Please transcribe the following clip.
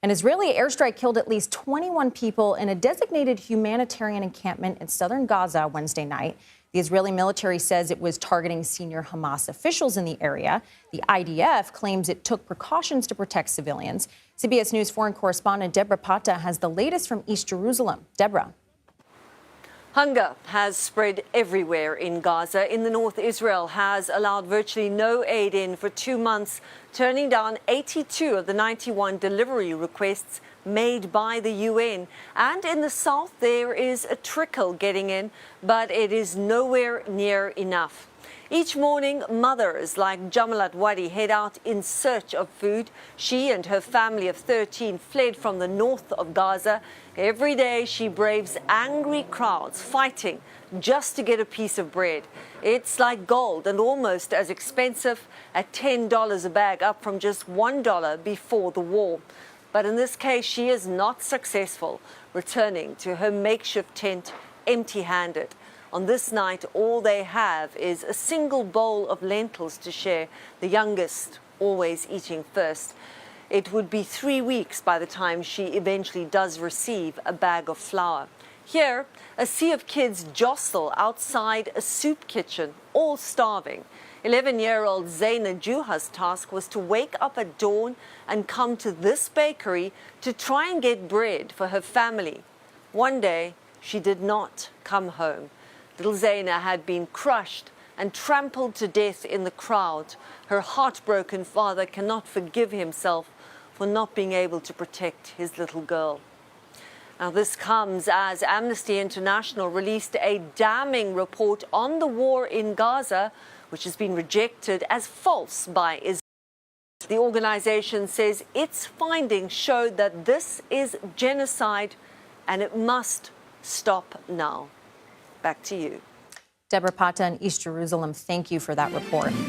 An Israeli airstrike killed at least 21 people in a designated humanitarian encampment in southern Gaza Wednesday night. The Israeli military says it was targeting senior Hamas officials in the area. The IDF claims it took precautions to protect civilians. CBS News foreign correspondent Debora Patta has the latest from East Jerusalem. Deborah. Hunger has spread everywhere in Gaza. In the north, Israel has allowed virtually no aid in for 2 months, turning down 82 of the 91 delivery requests made by the UN. And in the south, there is a trickle getting in, but it is nowhere near enough. Each morning, mothers like Jamalat Wadi head out in search of food. She and her family of 13 fled from the north of Gaza. Every day, she braves angry crowds fighting just to get a piece of bread. It's like gold and almost as expensive at $10 a bag, up from just $1 before the war. But in this case, she is not successful, returning to her makeshift tent empty-handed. On this night, all they have is a single bowl of lentils to share, the youngest always eating first. It would be 3 weeks by the time she eventually does receive a bag of flour. Here, a sea of kids jostle outside a soup kitchen, all starving. 11-year-old Zaina Juha's task was to wake up at dawn and come to this bakery to try and get bread for her family. One day, she did not come home. Little Zaina had been crushed and trampled to death in the crowd. Her heartbroken father cannot forgive himself for not being able to protect his little girl. Now, this comes as Amnesty International released a damning report on the war in Gaza, which has been rejected as false by Israel. The organization says its findings show that this is genocide and it must stop now. Back to you. Debora Patta in East Jerusalem, thank you for that report.